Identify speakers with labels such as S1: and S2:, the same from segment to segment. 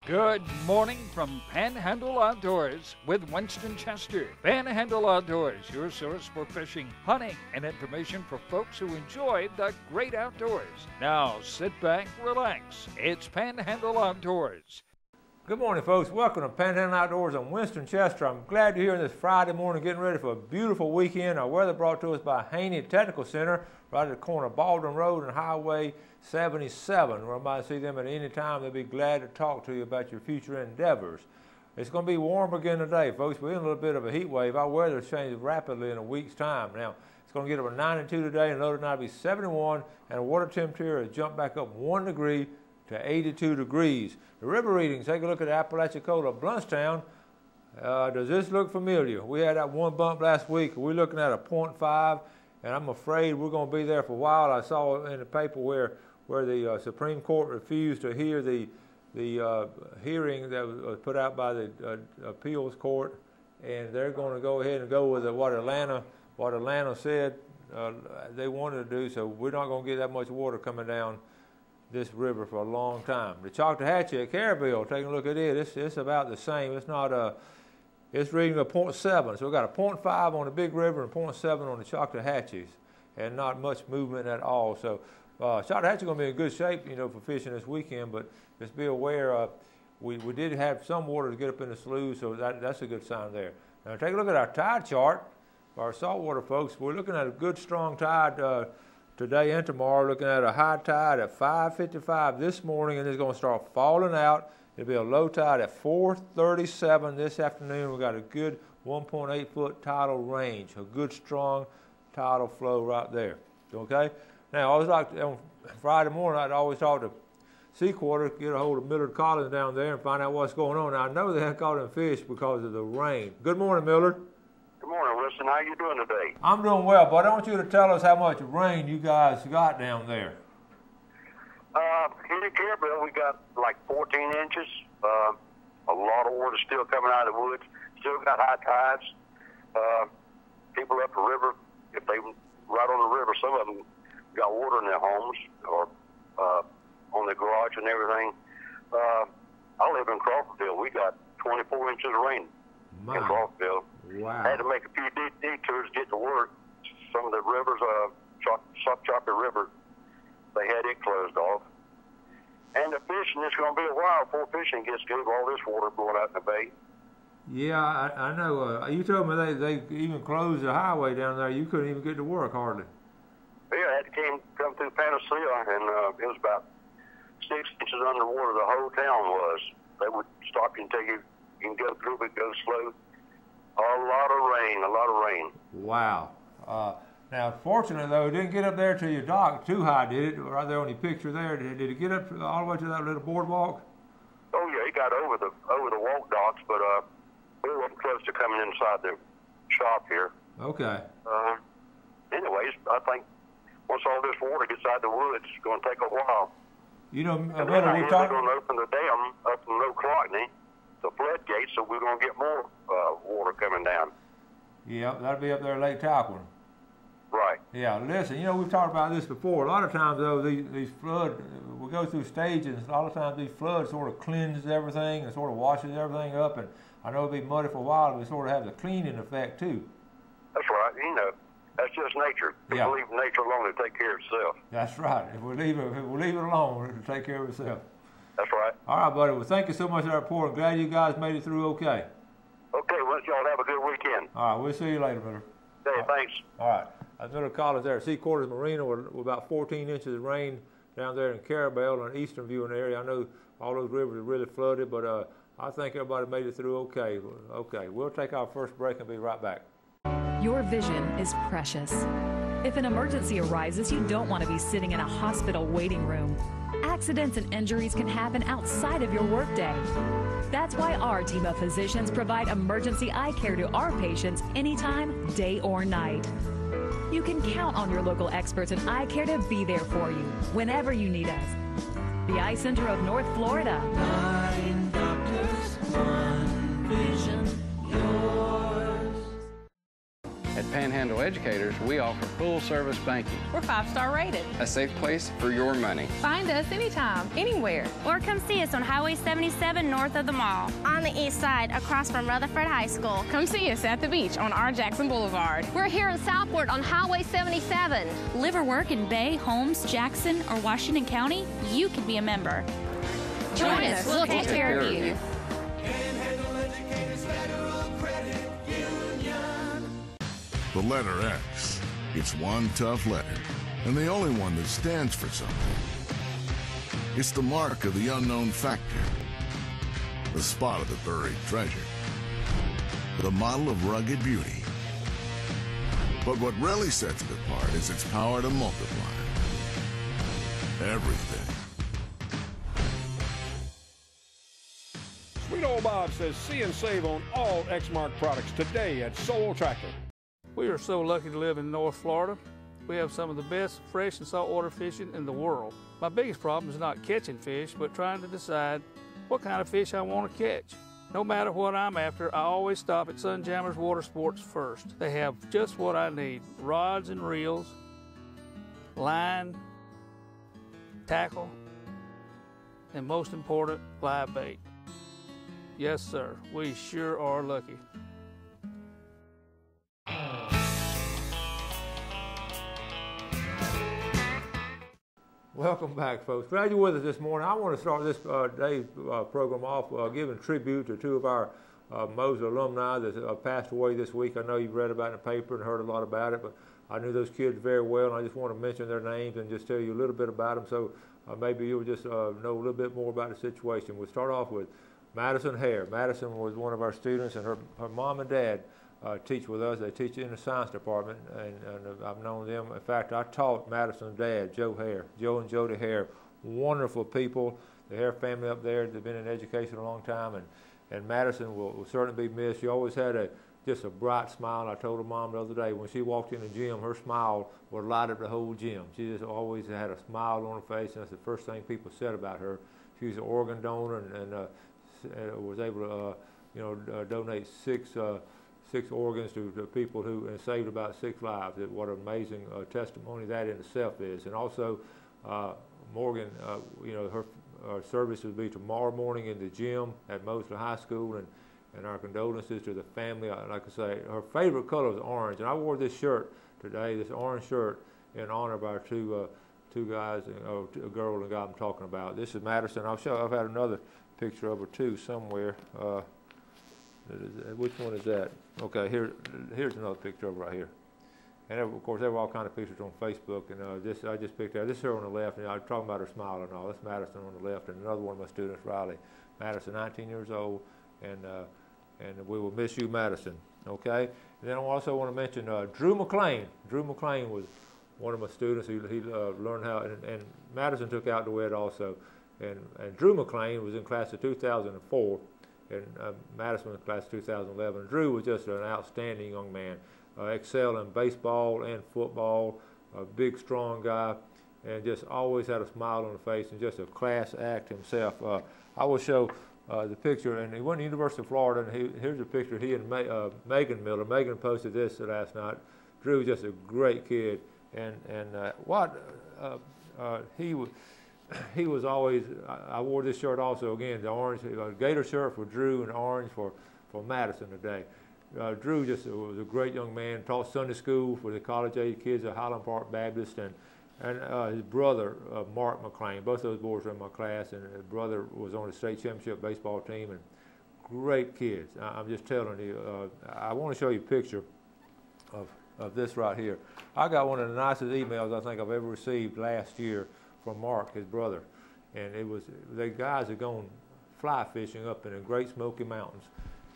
S1: Good morning from Panhandle Outdoors with Winston Chester. Panhandle Outdoors, your source for fishing, hunting, and information for folks who enjoy the great outdoors. Now sit back, relax. It's Panhandle Outdoors.
S2: Good morning, folks. Welcome to Panhandle Outdoors. I'm Winston Chester. I'm glad you're here this Friday morning getting ready for a beautiful weekend. Our weather brought to us by Haney Technical Center, right at the corner of Baldwin Road and Highway 77. We're about to see them at any time. They'll be glad to talk to you about your future endeavors. It's going to be warm again today, folks. We're in a little bit of a heat wave. Our weather changes rapidly in a week's time. Now, it's going to get up to 92 today, and another night will be 71, and the water temperature has jumped back up 1 degree to 82 degrees. The river readings, take a look at Apalachicola, Bluntstown. Does this look familiar? We had that one bump last week. We're looking at a 0.5, and I'm afraid we're going to be there for a while. I saw in the paper where the Supreme Court refused to hear the hearing that was put out by the appeals court, and they're going to go ahead and go with what Atlanta said they wanted to do. So we're not going to get that much water coming down this river for a long time. The Choctawhatchee at Carabelle, taking a look at it, it's about the same. It's not it's reading a 0.7. So we've got a 0.5 on the Big River and 0.7 on the Choctawhatchees, and not much movement at all. So Choctawhatchee is going to be in good shape, you know, for fishing this weekend. But just be aware, we did have some water to get up in the sloughs, so that's a good sign there. Now take a look at our tide chart. Our saltwater folks, we're looking at a good strong tide today and tomorrow. Looking at a high tide at 5:55 this morning, and it's going to start falling out. It'll be a low tide at 4:37 this afternoon. We've got a good 1.8 foot tidal range, a good strong tidal flow right there. Okay? Now, I was like on Friday morning, I'd always talk to Seaquarter, get a hold of Millard Collins down there and find out what's going on. Now, I know they had caught them fish because of the rain. Good morning, Millard.
S3: Good morning, Winston. How you doing today?
S2: I'm doing well, but I want you to tell us how much rain you guys got down there.
S3: Here in Carabelle, we got like 14 inches. A lot of water still coming out of the woods. Still got high tides. People up the river, if they right on the river, some of them got water in their homes or on their garage and everything. I live in Crawfordville. We got 24 inches of rain in Crawfordville.
S2: Wow.
S3: I had to make a few detours to get to work. Some of the rivers, Chocolate River, they had it closed off. And the fishing, it's going to be a while before fishing gets good with all this water going out in the bay.
S2: Yeah, I know. You told me they even closed the highway down there. You couldn't even get to work hardly.
S3: Yeah, I had to come through Panhandle, and it was about 6 inches underwater. The whole town was. They would stop you and take you. You can go through, but go slow. A lot of rain.
S2: Wow. Now, fortunately, though, it didn't get up there to your dock too high, did it? Right there on your picture there. Did it get up all the way to that little boardwalk?
S3: Oh, yeah, it got over the walk docks, but we weren't close to coming inside the shop here.
S2: Okay.
S3: Anyways, I think once all this water gets out of the woods, it's going to take a while.
S2: You know,
S3: and then we're going to open the dam up in Low Clockney, the floodgates, so we're going to get more water coming down.
S2: Yeah, that'll be up there Lake Talquin.
S3: Right.
S2: Yeah, listen, you know, we've talked about this before. A lot of times, though, these floods, we go through stages, a lot of times these floods sort of cleanses everything and sort of washes everything up, and I know it'll be muddy for a while, but we sort of have the cleaning effect, too.
S3: That's right. You know, that's just nature.
S2: Yeah.
S3: We leave nature alone to take care of itself.
S2: That's right. If we leave it alone, it'll take care of itself.
S3: That's right.
S2: All right, buddy. Well, thank you so much for that report. I'm glad you guys made it through okay.
S3: Okay, well, y'all have a good weekend.
S2: All right, we'll see you later, Miller.
S3: Hey, thanks.
S2: All right. Miller Collins there at Seaquarters Marina with about 14 inches of rain down there in Carabelle and Eastern View in the area. I know all those rivers are really flooded, but I think everybody made it through okay. Okay, we'll take our first break and be right back.
S4: Your vision is precious. If an emergency arises, you don't want to be sitting in a hospital waiting room. Accidents and injuries can happen outside of your workday. That's why our team of physicians provide emergency eye care to our patients anytime, day or night. You can count on your local experts in eye care to be there for you whenever you need us. The Eye Center of North Florida.
S5: 9 doctors, 1 vision, yours.
S6: At Panhandle educators, we offer full-service banking.
S7: We're 5-star rated.
S8: A safe place for your money.
S7: Find us anytime, anywhere.
S9: Or come see us on Highway 77 north of the mall.
S10: On the east side, across from Rutherford High School.
S7: Come see us at the beach on R. Jackson Boulevard.
S11: We're here in Southport on Highway 77.
S4: Live or work in Bay, Holmes, Jackson, or Washington County? You can be a member.
S11: Join us. We'll take care of you.
S5: Panhandle Educators Federal Credit Union.
S12: The letter X. It's one tough letter, and the only one that stands for something. It's the mark of the unknown factor, the spot of the buried treasure, the model of rugged beauty. But what really sets it apart is its power to multiply everything.
S13: Sweet Old Bob says see and save on all Exmark products today at Soul Tracker.
S14: We are so lucky to live in North Florida. We have some of the best fresh and saltwater fishing in the world. My biggest problem is not catching fish, but trying to decide what kind of fish I want to catch. No matter what I'm after, I always stop at Sunjammers Water Sports first. They have just what I need: rods and reels, line, tackle, and most important, live bait. Yes, sir, we sure are lucky.
S2: Welcome back, folks. Glad you're with us this morning. I want to start this day's program off giving tribute to two of our Moser alumni that passed away this week. I know you've read about it in the paper and heard a lot about it, but I knew those kids very well, and I just want to mention their names and just tell you a little bit about them so maybe you'll just know a little bit more about the situation. We'll start off with Madison Hare. Madison was one of our students, and her mom and dad teach with us. They teach in the science department, and I've known them. In fact, I taught Madison's dad, Joe Hare, Joe and Jody Hare. Wonderful people. The Hare family up there, they've been in education a long time, and Madison will certainly be missed. She always had just a bright smile. I told her mom the other day, when she walked in the gym, her smile would light up the whole gym. She just always had a smile on her face, and that's the first thing people said about her. She was an organ donor and was able to donate six organs to people and saved about 6 lives. What an amazing testimony that in itself is. And also, Morgan, her service will be tomorrow morning in the gym at Mosley High School, and our condolences to the family. Like I say, her favorite color is orange, and I wore this shirt today, this orange shirt, in honor of our two guys, a girl and a guy I'm talking about. This is Madison. I've had another picture of her too somewhere. Which one is that? Okay, here's another picture of her right here. And of course, there were all kind of pictures on Facebook, and I just picked out. This is her on the left, and I was talking about her smile and all. That's Madison on the left, and another one of my students, Riley. Madison, 19 years old, and we will miss you, Madison. Okay. And then I also want to mention Drew McLean. Drew McLean was one of my students. He learned how, and Madison took outdoor ed also, and Drew McLean was in class of 2004. And Madison was in class of 2011. Drew was just an outstanding young man, excelled in baseball and football, a big, strong guy, and just always had a smile on his face and just a class act himself. I will show the picture, and he went to the University of Florida, and here's a picture, he and Megan Miller. Megan posted this last night. Drew was just a great kid, and he was always, I wore this shirt also, again, the orange, gator shirt for Drew and orange for Madison today. Drew just was a great young man, taught Sunday school for the college-age kids at Highland Park Baptist, and his brother, Mark McLean, both those boys were in my class, and his brother was on the state championship baseball team, and great kids. I'm just telling you, I want to show you a picture of this right here. I got one of the nicest emails I think I've ever received last year from Mark, his brother, and it was the guys had gone fly fishing up in the Great Smoky Mountains,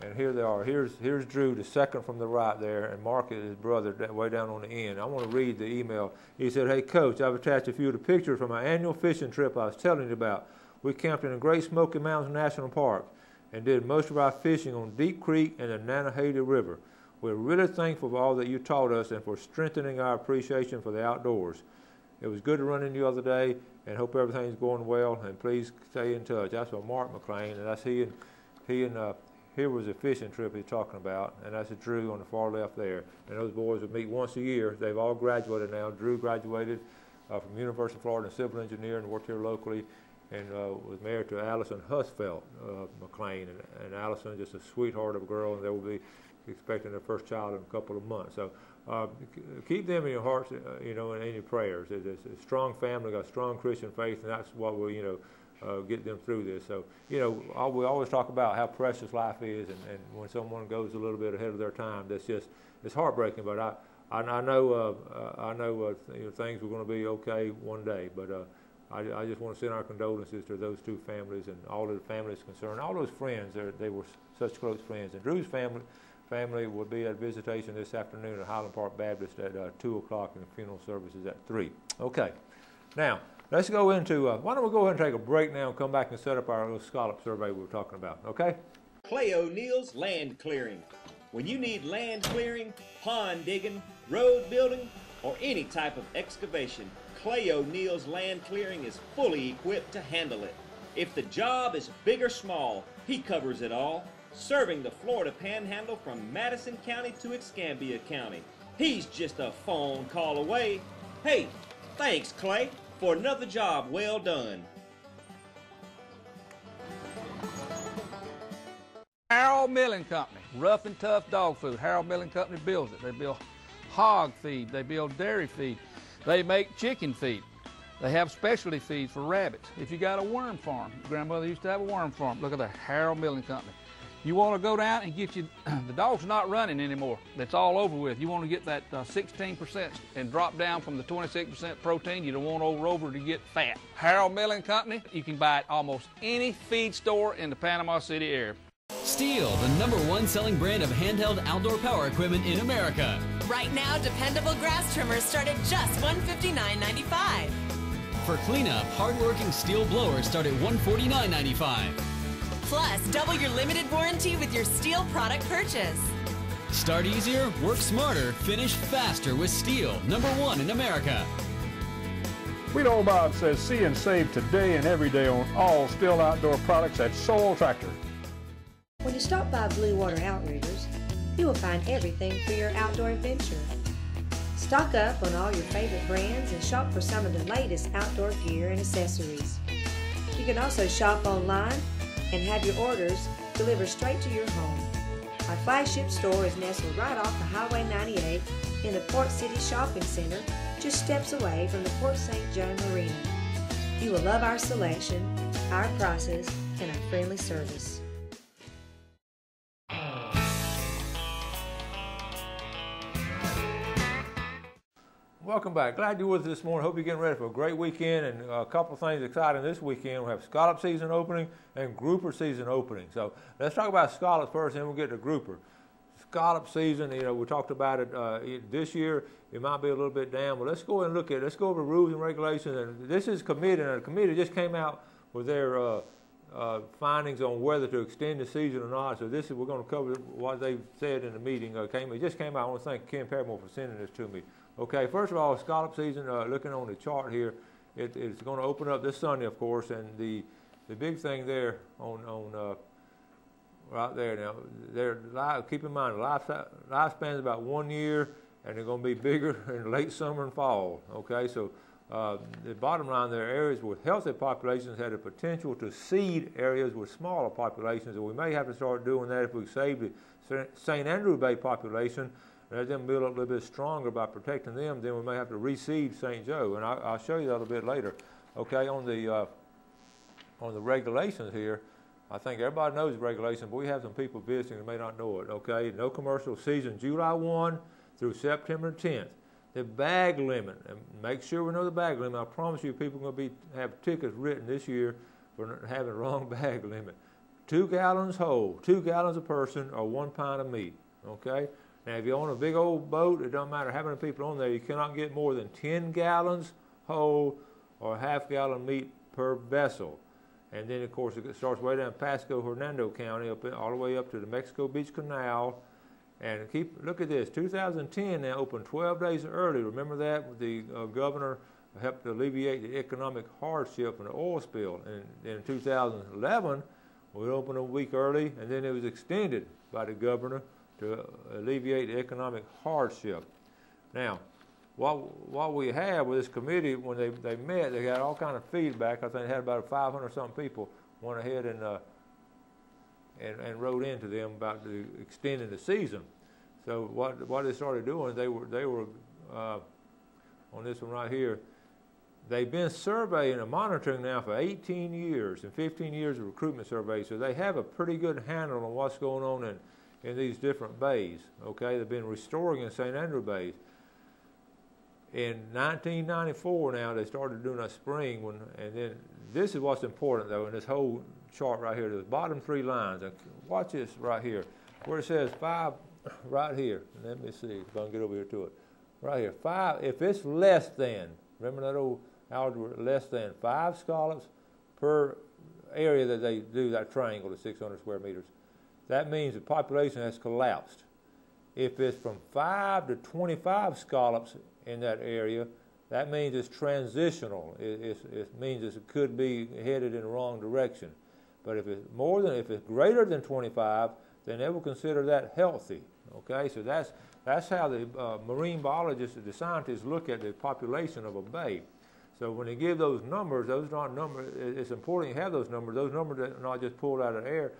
S2: and here they are. Here's Drew, the second from the right there, and Mark is his brother way down on the end. I want to read the email. He said, "Hey Coach, I've attached a few of the pictures from our annual fishing trip I was telling you about. We camped in the Great Smoky Mountains National Park and did most of our fishing on Deep Creek and the Nantahala River. We're really thankful for all that you taught us and for strengthening our appreciation for the outdoors. It was good to run into you the other day, and hope everything's going well, and please stay in touch." That's from Mark McLean, and that's he and here was a fishing trip he's talking about, and that's Drew on the far left there. And those boys would meet once a year. They've all graduated now. Drew graduated from University of Florida in civil engineering and worked here locally, and was married to Allison Husfeld McLean. And Allison is just a sweetheart of a girl, and they will be expecting their first child in a couple of months. So keep them in your hearts, you know, and in your prayers. It's a strong family, got a strong Christian faith, and that's what will, you know, get them through this. So, you know, we always talk about how precious life is, and when someone goes a little bit ahead of their time, that's just, it's heartbreaking. But I know you know, things were going to be okay one day. But I just want to send our condolences to those two families and all of the families concerned, all those friends. They were such close friends. And Drew's family will be at visitation this afternoon at Highland Park Baptist at 2 o'clock, and the funeral service is at 3. Okay. Now, let's go into, why don't we go ahead and take a break now and come back and set up our little scallop survey we were talking about, okay?
S15: Clay O'Neill's Land Clearing. When you need land clearing, pond digging, road building, or any type of excavation, Clay O'Neill's Land Clearing is fully equipped to handle it. If the job is big or small, he covers it all, serving the Florida Panhandle from Madison County to Escambia County. He's just a phone call away. Hey, thanks, Clay, for another job well done.
S14: Harold Milling Company, rough and tough dog food. Harold Milling Company builds it. They build hog feed, they build dairy feed, they make chicken feed. They have specialty feeds for rabbits. If you got a worm farm, grandmother used to have a worm farm. Look at that, Harold Milling Company. You want to go down and get you, the dog's not running anymore. That's all over with. You want to get that 16% and drop down from the 26% protein. You don't want over to get fat. Harold Milling Company, you can buy it at almost any feed store in the Panama City area.
S16: Steel, the #1 selling brand of handheld outdoor power equipment in America.
S17: Right now, dependable grass trimmers start at just $159.95.
S16: For cleanup, hard-working steel blowers start at $149.95.
S17: Plus, double your limited warranty with your steel product purchase.
S16: Start easier, work smarter, finish faster with Steel, #1 in America.
S13: Wheat Old Bob says see and save today and every day on all Steel outdoor products at Soul Tractor.
S18: When you stop by Blue Water Outriggers, you will find everything for your outdoor adventure. Stock up on all your favorite brands and shop for some of the latest outdoor gear and accessories. You can also shop online and have your orders delivered straight to your home. Our flagship store is nestled right off the Highway 98 in the Port City Shopping Center, just steps away from the Port St. Joe Marina. You will love our selection, our prices, and our friendly service.
S2: Welcome back. Glad you're with us this morning. Hope you're getting ready for a great weekend, and a couple of things exciting this weekend. We have scallop season opening and grouper season opening. So let's talk about scallops first, and then we'll get to grouper. Scallop season, you know, we talked about it this year. It might be a little bit down, but let's go and look at it. Let's go over rules and regulations. And this is committee, and the committee just came out with their findings on whether to extend the season or not. So this is, we're going to cover what they said in the meeting. It just came out. I want to thank Ken Paramore for sending this to me. Okay, first of all, scallop season, looking on the chart here, it's going to open up this Sunday, of course, and the big thing there on right there now, keep in mind, the lifespan is about 1 year, and they're going to be bigger in late summer and fall, okay? So the bottom line there, areas with healthy populations have the potential to seed areas with smaller populations, and we may have to start doing that if we save the St. Andrew Bay population, and let them build up a little bit stronger by protecting them. Then we may have to reseed St. Joe, and I'll show you that a little bit later. Okay, on the regulations here, I think everybody knows the regulations, but we have some people visiting who may not know it. Okay, no commercial season July 1 through September 10th. The bag limit, and make sure we know the bag limit. I promise you, people are going to have tickets written this year for having the wrong bag limit. 2 gallons whole, 2 gallons a person, or 1 pound of meat. Okay. Now, if you're on a big old boat, it doesn't matter how many people on there, you cannot get more than 10 gallons whole or a half gallon meat per vessel. And then, of course, it starts way down Pasco, Hernando County, all the way up to the Mexico Beach Canal. And look at this, 2010 now opened 12 days early. Remember that? The governor helped alleviate the economic hardship from the oil spill. And in 2011, We opened a week early, and then it was extended by the governor to alleviate the economic hardship. Now, what we have with this committee, when they met, they got all kind of feedback. I think they had about 500-something people went ahead and wrote into them about extending the season. So what they started doing, they were on this one right here. They've been surveying and monitoring now for 18 years and 15 years of recruitment surveys. So they have a pretty good handle on what's going on in these different bays. Okay, they've been restoring in St. Andrew bays. In 1994 now, they started doing a spring one, and then this is what's important though in this whole chart right here, the bottom 3 lines. And watch this right here, where it says 5 right here. Let me see if I can get over here to it. Right here, 5, if it's less than, remember that old algebra, less than 5 scallops per area that they do that triangle to 600 square meters, that means the population has collapsed. If it's from 5 to 25 scallops in that area, that means it's transitional. It means it could be headed in the wrong direction. But if it's greater than 25, then they will consider that healthy. Okay, so that's how the marine biologists, the scientists, look at the population of a bay. So when they give those numbers, those aren't numbers. It's important you have those numbers. Those numbers are not just pulled out of the air.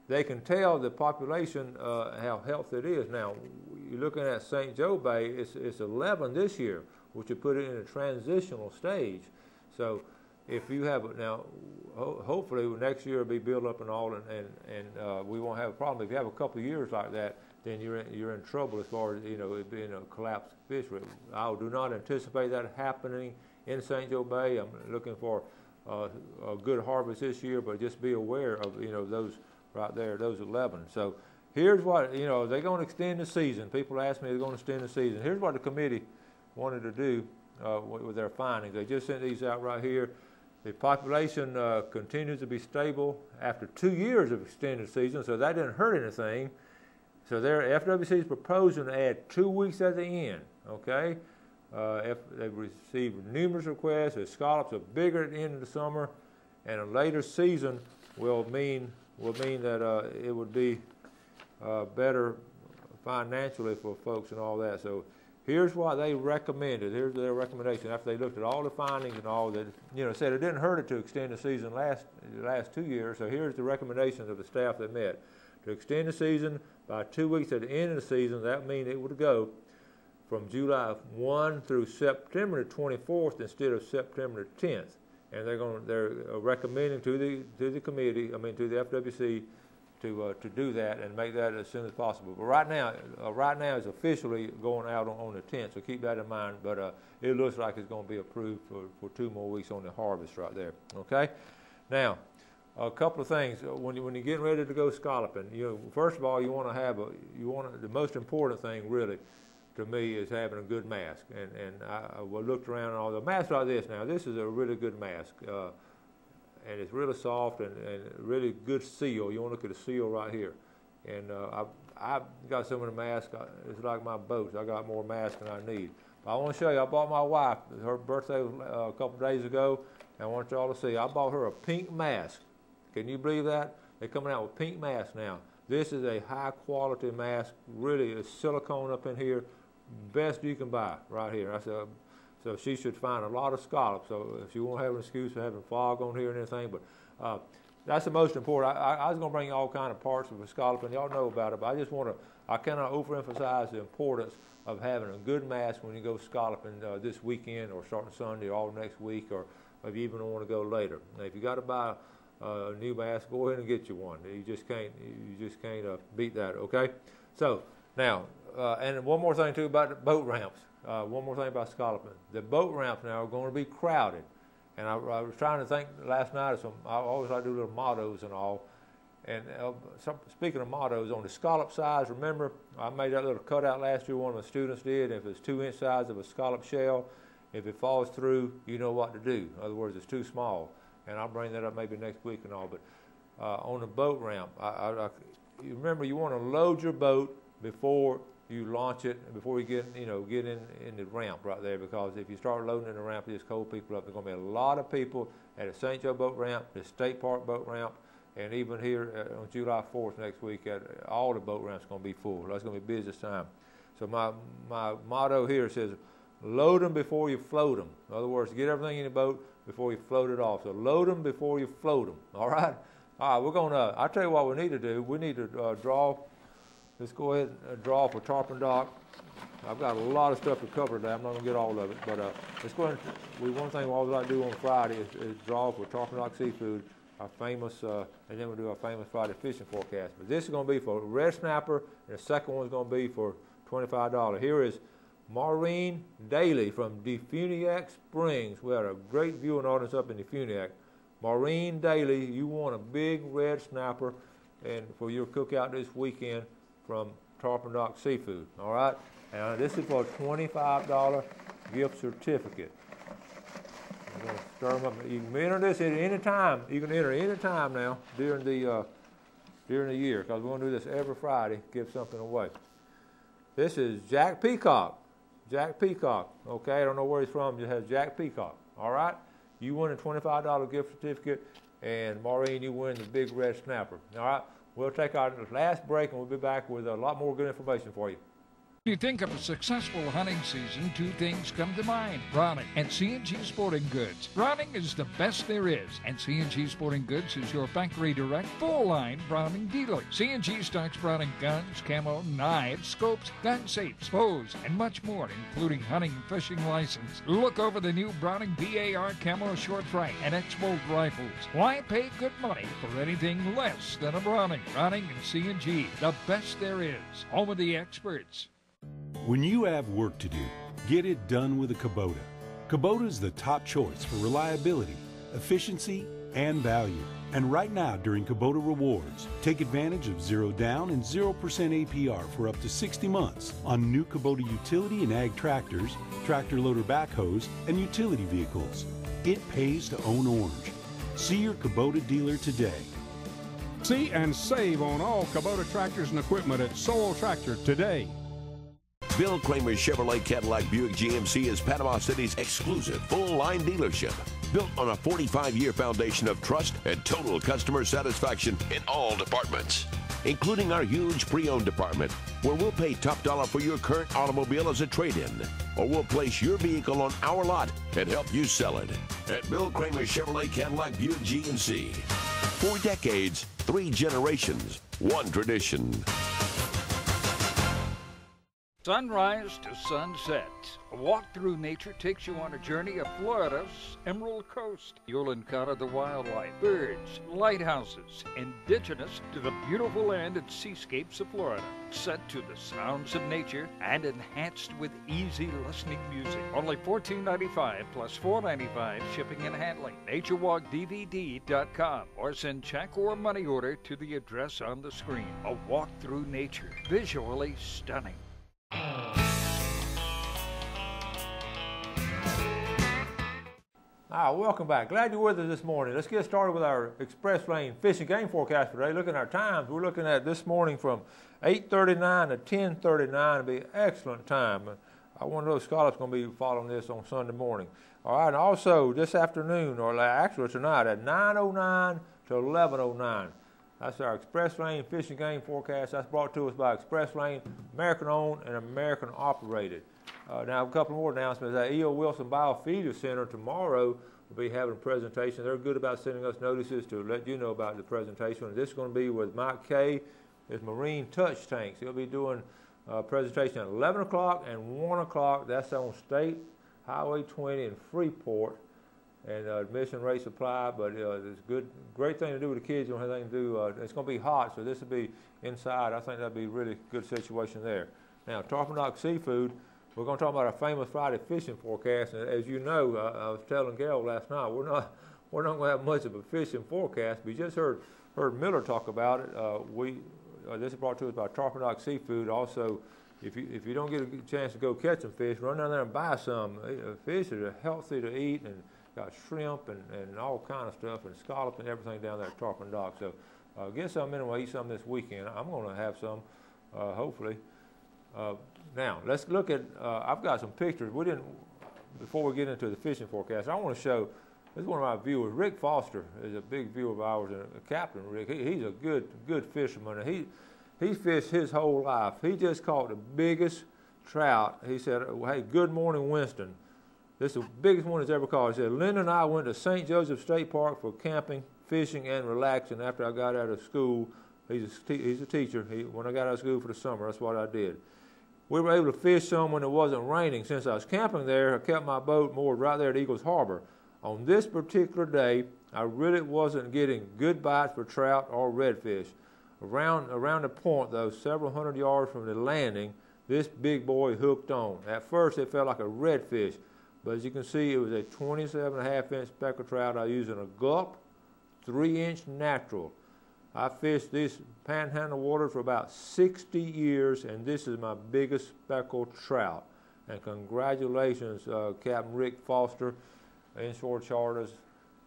S2: They can tell the population how healthy it is. Now, you're looking at St. Joe Bay, it's 11 this year, which would put it in a transitional stage. So if you have, now, hopefully next year it'll be built up and all, and we won't have a problem. If you have a couple of years like that, then you're in trouble as far as, it being a collapsed fishery. I do not anticipate that happening in St. Joe Bay. I'm looking for a good harvest this year, but just be aware of, those right there, those 11. So here's what, they're going to extend the season. People ask me, they're going to extend the season. Here's what the committee wanted to do with their findings. They just sent these out right here. The population continues to be stable after 2 years of extended season, so that didn't hurt anything. So FWC is proposing to add 2 weeks at the end, okay? They've received numerous requests. The scallops are bigger at the end of the summer, and a later season will mean that it would be better financially for folks and all that. So here's what they recommended. Here's their recommendation after they looked at all the findings and all that. Said it didn't hurt it to extend the season the last 2 years. So here's the recommendations of the staff that met. To extend the season by 2 weeks at the end of the season, that means it would go from July 1 through September the 24th instead of September the 10th. And they're recommending to the committee, to the FWC, to do that and make that as soon as possible. But right now it's officially going out on the 10th, so keep that in mind. But it looks like it's going to be approved for 2 more weeks on the harvest right there. Okay. Now, a couple of things when you're getting ready to go scalloping. First of all, the most important thing really to me is having a good mask. And I looked around and all the masks like this. Now, this is a really good mask. And it's really soft and really good seal. You want to look at the seal right here. And I've got some of the masks. It's like my boats. I got more masks than I need. But I want to show you, I bought my wife, her birthday was a couple days ago, and I want y'all to see, I bought her a pink mask. Can you believe that? They're coming out with pink masks now. This is a high quality mask, really a silicone up in here, best you can buy right here. So she should find a lot of scallops. So she won't have an excuse for having fog on here and anything, but that's the most important. I was going to bring all kind of parts of a scallop, and y'all know about it, but I cannot overemphasize the importance of having a good mask when you go scalloping this weekend or starting Sunday or all next week, or if you even want to go later. Now, if you got to buy a new mask, go ahead and get you one. You just can't beat that. Okay. So now, and one more thing too about the boat ramps. One more thing about scalloping. The boat ramps now are going to be crowded. And I was trying to think last night of I always like to do little mottos and all. And speaking of mottos, on the scallop size, remember I made that little cutout last year, one of my students did. If it's 2-inch size of a scallop shell, if it falls through, you know what to do. In other words, it's too small. And I'll bring that up maybe next week and all. But on the boat ramp, you remember you want to load your boat before you launch it, before you get in the ramp right there, because if you start loading in the ramp, you just hold people up. There's going to be a lot of people at the St. Joe boat ramp, the State Park boat ramp, And even here on July 4th next week, all the boat ramps going to be full. That's going to be busy this time. So my motto here says, load them before you float them. In other words, get everything in the boat before you float it off. So load them before you float them. All right? All right, we're going to, I'll tell you what we need to do. We need to draw. Let's go ahead and draw for Tarpon Dock. I've got a lot of stuff to cover today. I'm not going to get all of it. But let's go ahead and, one thing we always like to do on Friday is draw for Tarpon Dock Seafood, our famous, and then we'll do our famous Friday fishing forecast. But this is going to be for red snapper, and the second one is going to be for $25. Here is Maureen Daly from Defuniak Springs. We had a great viewing audience up in Defuniak. Maureen Daly, you want a big red snapper and for your cookout this weekend from Tarpon Dock Seafood. All right? And this is for a $25 gift certificate. I'm going to stir them up. You can enter this at any time. You can enter any time now during the year, because we're going to do this every Friday, give something away. This is Jack Peacock. Jack Peacock. Okay, I don't know where he's from. Just has Jack Peacock. All right? You win a $25 gift certificate, and Maureen, you win the big red snapper. All right? We'll take our last break, and we'll be back with a lot more good information for you.
S1: When you think of a successful hunting season, two things come to mind: Browning and C&G Sporting Goods. Browning is the best there is, and C&G Sporting Goods is your factory direct, full-line Browning dealer. C&G stocks Browning guns, camo, knives, scopes, gun safes, bows, and much more, including hunting and fishing license. Look over the new Browning BAR camo short frame and X-Bolt rifles. Why pay good money for anything less than a Browning? Browning and C&G, the best there is. Home of the experts.
S19: When you have work to do, get it done with a Kubota. Kubota is the top choice for reliability, efficiency, and value. And right now, during Kubota Rewards, take advantage of 0 down and 0% APR for up to 60 months on new Kubota utility and ag tractors, tractor loader backhoes, and utility vehicles. It pays to own orange. See your Kubota dealer today.
S13: See and save on all Kubota tractors and equipment at Soul Tractor today.
S20: Bill Kramer Chevrolet Cadillac Buick GMC is Panama City's exclusive full-line dealership, built on a 45-year foundation of trust and total customer satisfaction in all departments, including our huge pre-owned department, where we'll pay top dollar for your current automobile as a trade-in, or we'll place your vehicle on our lot and help you sell it. At Bill Kramer Chevrolet Cadillac Buick GMC. 4 decades, 3 generations, 1 tradition.
S1: Sunrise to sunset. A walk through nature takes you on a journey of Florida's Emerald Coast. You'll encounter the wildlife, birds, lighthouses, indigenous to the beautiful land and seascapes of Florida. Set to the sounds of nature and enhanced with easy listening music. Only $14.95 plus $4.95 shipping and handling. NatureWalkDVD.com, or send check or money order to the address on the screen. A walk through nature. Visually stunning.
S2: Welcome back. Glad you're with us this morning. Let's get started with our Express Lane fishing game forecast for today. Looking at our times, we're looking at this morning from 8:39 to 10:39. It'll be an excellent time. I wonder if Scarlett's going to be following this on Sunday morning. All right, and also this afternoon, or actually tonight, at 9:09 to 11:09. That's our Express Lane fishing game forecast. That's brought to us by Express Lane, American-owned and American-operated. Now, a couple more announcements. At E.O. Wilson Biofeeder Center tomorrow will be having a presentation. They're good about sending us notices to let you know about the presentation. And this is going to be with Mike Kay, his Marine Touch Tanks. He'll be doing a presentation at 11 o'clock and 1 o'clock. That's on State Highway 20 in Freeport. And admission rates apply, but it's a great thing to do with the kids. You don't have anything to do. It's going to be hot, so this will be inside. I think that'd be a really good situation there. Now, Tarpon Dock Seafood, we're going to talk about our famous Friday fishing forecast. And as you know, I was telling Gail last night, we're not going to have much of a fishing forecast. We just heard Miller talk about it. This is brought to us by Tarpon Dock Seafood. Also, if you don't get a chance to go catch some fish, run down there and buy some. Fish are healthy to eat, and got shrimp and all kind of stuff, and scallop and everything down there at Tarpon Dock. So get some in and we'll eat some this weekend. I'm going to have some, hopefully. Now, let's look at, I've got some pictures. Before we get into the fishing forecast, I want to show This is one of my viewers. Rick Foster is a big viewer of ours, and Captain Rick. He's a good fisherman. And he fished his whole life. He just caught the biggest trout. He said, "Hey, good morning, Winston. This is the biggest one he's ever caught." He said, "Linda and I went to St. Joseph State Park for camping, fishing, and relaxing after I got out of school." He's a teacher. When I got out of school for the summer, that's what I did. We were able to fish some when it wasn't raining. Since I was camping there, I kept my boat moored right there at Eagles Harbor. On this particular day, I really wasn't getting good bites for trout or redfish. Around the point, though, several hundred yards from the landing, this big boy hooked on. At first, it felt like a redfish, but as you can see, it was a 27.5-inch speckled trout I used in a gulp, 3-inch natural. I fished this Panhandle water for about 60 years, and this is my biggest speckled trout. And congratulations, Captain Rick Foster, Inshore Charters.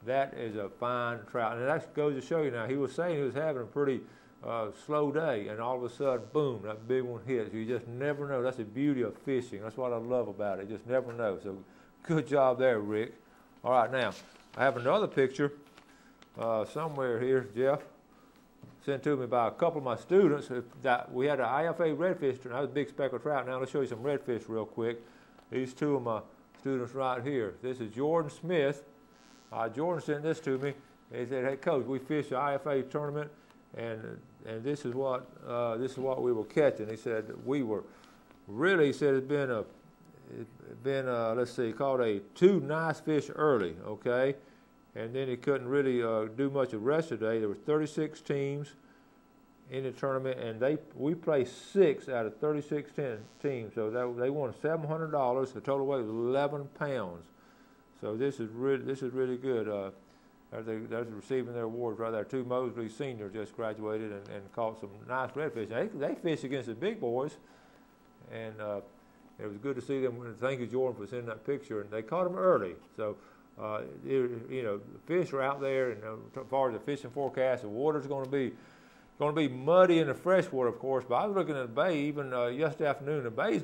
S2: That is a fine trout. And that goes to show you now, he was saying he was having a pretty slow day, and all of a sudden, boom, that big one hits. You just never know. That's the beauty of fishing. That's what I love about it. You just never know. So good job there, Rick. All right, now, I have another picture somewhere here, Jeff, sent to me by a couple of my students. That we had an IFA redfish, and that was a big speckled trout. Now let's show you some redfish real quick. These two of my students right here. This is Jordan Smith. Jordan sent this to me. He said, "Hey, Coach, we fished the IFA tournament, and this is what we were catching." He said we were really. He said it's been let's see, caught two nice fish early, okay, and then he couldn't really do much the rest of the day. There were 36 teams in the tournament, and we placed 6 out of 36 teams, so they won $700. The total weight was 11 pounds. So this is really good. They're receiving their awards right there. 2 Mosley seniors just graduated and caught some nice redfish. They fish against the big boys, and it was good to see them. Thank you, Jordan, for sending that picture. And they caught them early. So, the fish are out there, and as far as the fishing forecast, the water's going to be muddy in the freshwater, of course. But I was looking at the bay even yesterday afternoon. The bay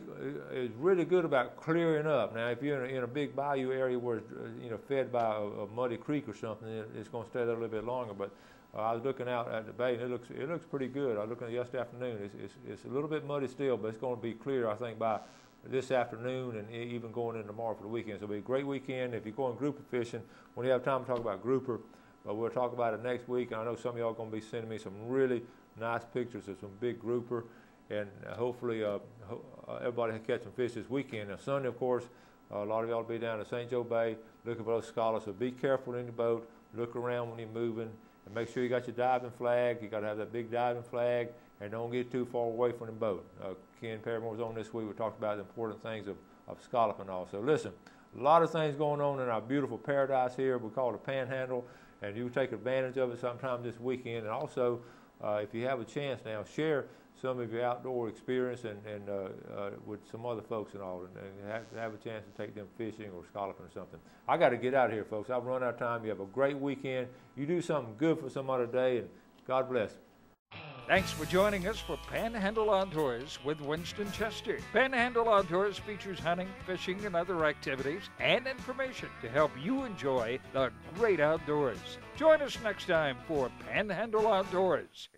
S2: is really good about clearing up. Now, if you're in a big bayou area where it's fed by a muddy creek or something, it's going to stay there a little bit longer. But I was looking out at the bay, and it looks pretty good. I was looking at it yesterday afternoon. It's a little bit muddy still, but it's going to be clear, I think, by this afternoon and even going in tomorrow for the weekend. So it'll be a great weekend. If you're going grouper fishing, when you have time to talk about grouper, we'll talk about it next week. And I know some of y'all are going to be sending me some really nice pictures of some big grouper, and hopefully everybody can catch some fish this weekend. Now Sunday, of course, a lot of y'all will be down at St. Joe Bay looking for those scholars. So be careful in your boat. Look around when you're moving, and make sure you got your diving flag. You got to have that big diving flag, and don't get too far away from the boat. Ken Paramore's on this week. We talked about the important things of scalloping also. Listen, a lot of things going on in our beautiful paradise here. We call it a Panhandle, and you take advantage of it sometime this weekend. And also, if you have a chance now, share some of your outdoor experience and with some other folks and all, and have a chance to take them fishing or scalloping or something. I got to get out of here, folks. I've run out of time. You have a great weekend. You do something good for some other day, and God bless.
S1: Thanks for joining us for Panhandle Outdoors with Winston Chester. Panhandle Outdoors features hunting, fishing, and other activities and information to help you enjoy the great outdoors. Join us next time for Panhandle Outdoors.